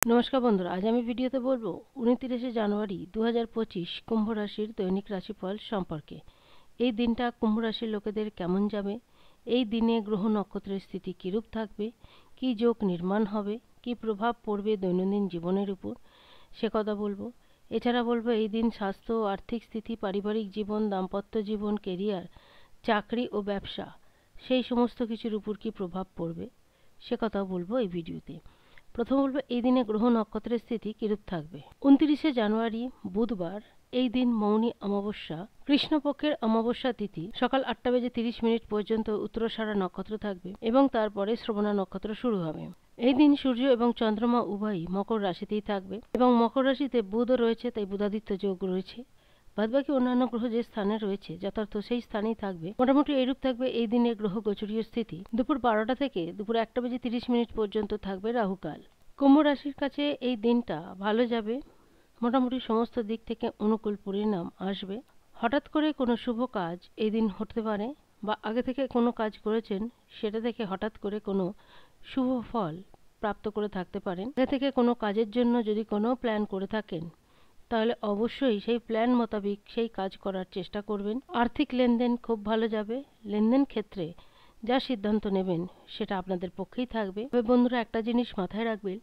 নমস্কার বন্ধুরা, আজ আমি ভিডিওতে বলবো 29 জানুয়ারি 2025 কুম্ভ রাশির দৈনিক রাশিফল সম্পর্কে। এই দিনটা কুম্ভ রাশির লোকেদের কেমন যাবে, এই দিনে গ্রহ নক্ষত্রের স্থিতি কিরূপ থাকবে, কি যোগ নির্মাণ হবে, কি প্রভাব পড়বে দৈনন্দিন জীবনের উপর, সে কথা বলবো। এছাড়া বলবো এই দিন স্বাস্থ্য, আর্থিক স্থিতি, পারিবারিক জীবন, দাম্পত্য জীবন, কেরিয়ার, চাকরি ও ব্যবসা, সেই সমস্ত কিছুর উপর কি প্রভাব পড়বে সে কথাও বলবো এই ভিডিওতে। প্রথম বলবো এই দিনে গ্রহ নক্ষত্রের স্থিতি কিরূপ থাকবে। 29 জানুয়ারি বুধবার, এই দিন মৌনী অমাবস্যা, কৃষ্ণপক্ষের অমাবস্যা তিথি সকাল 8:30 পর্যন্ত উত্তরাষাঢ়া নক্ষত্র থাকবে এবং তারপরে শ্রবণা নক্ষত্র শুরু হবে। এই দিন সূর্য এবং চন্দ্রমা উভয়ই মকর রাশিতেই থাকবে এবং মকর রাশিতে বুধও রয়েছে, তাই বুধাদিত্য যোগ রয়েছে। বাদবাকি অন্যান্য গ্রহ যে স্থানে রয়েছে যথার্থ সেই স্থানেই থাকবে। মোটামুটি এইরূপ থাকবে এই দিনের গ্রহ গোচরীয় স্থিতি। দুপুর 12টা থেকে দুপুর 1:30 পর্যন্ত থাকবে রাহুকাল। কুম্ভ রাশির কাছে এই দিনটা ভালো যাবে, মোটামুটি সমস্ত দিক থেকে অনুকূল পরিণাম আসবে। হঠাৎ করে কোনো শুভ কাজ এই দিন হতে পারে, বা আগে থেকে কোনো কাজ করেছেন সেটা থেকে হঠাৎ করে কোনো শুভ ফল প্রাপ্ত করে থাকতে পারেন। আগে থেকে কোনো কাজের জন্য যদি কোনো প্ল্যান করে থাকেন তাহলে অবশ্যই সেই প্ল্যান মোতাবেক সেই কাজ করার চেষ্টা করবেন। আর্থিক লেনদেন খুব ভালো যাবে। লেনদেন ক্ষেত্রে যা সিদ্ধান্ত নেবেন সেটা আপনাদের পক্ষেই থাকবে। তবে বন্ধুরা, একটা জিনিস মাথায় রাখবেন,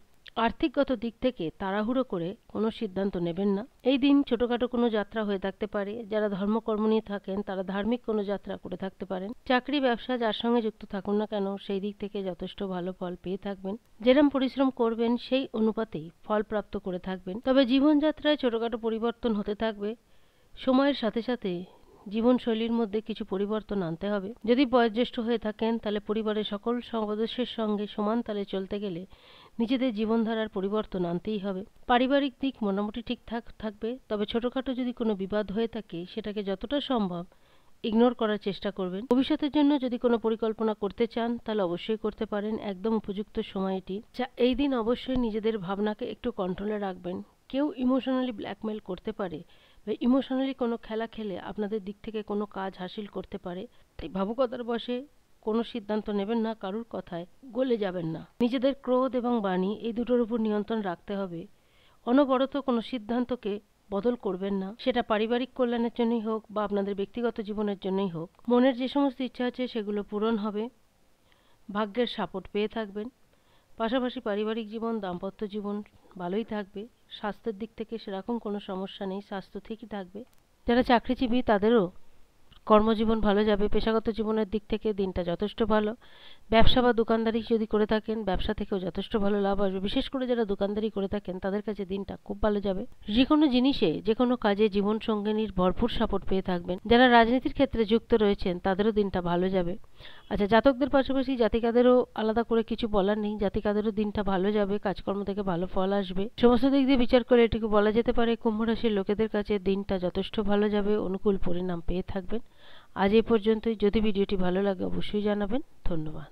আর্থিকগত দিক থেকে তাড়াহুড়ো করে কোনো সিদ্ধান্ত নেবেন না। এই দিন ছোটখাটো কোনো যাত্রা হয়ে থাকতে পারে। যারা ধর্মকর্ম নিয়ে থাকেন তারা ধার্মিক কোনো যাত্রা করে থাকতে পারেন। চাকরি ব্যবসা যার সঙ্গে যুক্ত থাকুন না কেন সেই দিক থেকে যথেষ্ট ভালো ফল পেয়ে থাকবেন। যেরকম পরিশ্রম করবেন সেই অনুপাতেই ফল প্রাপ্ত করে থাকবেন। তবে জীবনযাত্রায় ছোটখাটো পরিবর্তন হতে থাকবে। সময়ের সাথে সাথে জীবনশৈলীর মধ্যে কিছু পরিবর্তন আনতে হবে। যদি বয়োজ্যেষ্ঠ হয়ে থাকেন তাহলে পরিবারের সকল সদস্যের সঙ্গে সমান তালে চলতে গেলে নিজেদের জীবনধারার পরিবর্তন আনতেই হবে। পারিবারিক দিক মোটামুটি ঠিকঠাক থাকবে। তবে ছোটখাটো যদি কোনো বিবাদ হয়ে থাকে সেটাকে যতটা সম্ভব ইগনোর করার চেষ্টা করবেন। ভবিষ্যতের জন্য যদি কোনো পরিকল্পনা করতে চান তাহলে অবশ্যই করতে পারেন, একদম উপযুক্ত সময় এটি। এই দিন অবশ্যই নিজেদের ভাবনাকে একটু কন্ট্রোলে রাখবেন। কেউ ইমোশনালি ব্ল্যাকমেল করতে পারে বা ইমোশনালি কোনো খেলা খেলে আপনাদের দিক থেকে কোনো কাজ হাসিল করতে পারে। তাই ভাবুকতার বশে কোনো সিদ্ধান্ত নেবেন না, কারুর কথায় গলে যাবেন না। নিজেদের ক্রোধ এবং বাণী এই দুটোর উপর নিয়ন্ত্রণ রাখতে হবে। অনবরত কোনো সিদ্ধান্তকে বদল করবেন না, সেটা পারিবারিক কল্যাণের জন্যই হোক বা আপনাদের ব্যক্তিগত জীবনের জন্যই হোক। মনের যে সমস্ত ইচ্ছা আছে সেগুলো পূরণ হবে, ভাগ্যের সাপোর্ট পেয়ে থাকবেন। পাশাপাশি পারিবারিক জীবন, দাম্পত্য জীবন ভালোই থাকবে। স্বাস্থ্যের দিক থেকে সেরকম কোনো সমস্যা নেই, স্বাস্থ্য ঠিকই থাকবে। যারা চাকরিজীবী তাদেরও কর্মজীবন ভালো যাবে। পেশাগত জীবনের দিক থেকে দিনটা যথেষ্ট ভালো। ব্যবসা বা দোকানদারি যদি করে থাকেন ব্যবসা থেকেও যথেষ্ট ভালো লাভ আসবে। বিশেষ করে যারা দোকানদারি করে থাকেন তাদের কাছে দিনটা খুব ভালো যাবে। যে কোনো জিনিসে, যে কোনো কাজে জীবন সঙ্গিনীর ভরপুর সাপোর্ট পেয়ে থাকবেন। যারা রাজনীতির ক্ষেত্রে যুক্ত রয়েছেন তাদেরও দিনটা ভালো যাবে। আচ্ছা, জাতকদের পাশাপাশি জাতিকাদেরও আলাদা করে কিছু বলার নেই। জাতিকাদেরও দিনটা ভালো যাবে, কাজকর্ম থেকে ভালো ফল আসবে। সমস্ত দিক দিয়ে বিচার করে এটুকু বলা যেতে পারে কুম্ভ রাশির লোকেদের কাছে দিনটা যথেষ্ট ভালো যাবে, অনুকূল পরিণাম পেয়ে থাকবেন। আজ এই পর্যন্তই। যদি ভিডিওটি ভালো লাগে অবশ্যই জানাবেন। ধন্যবাদ।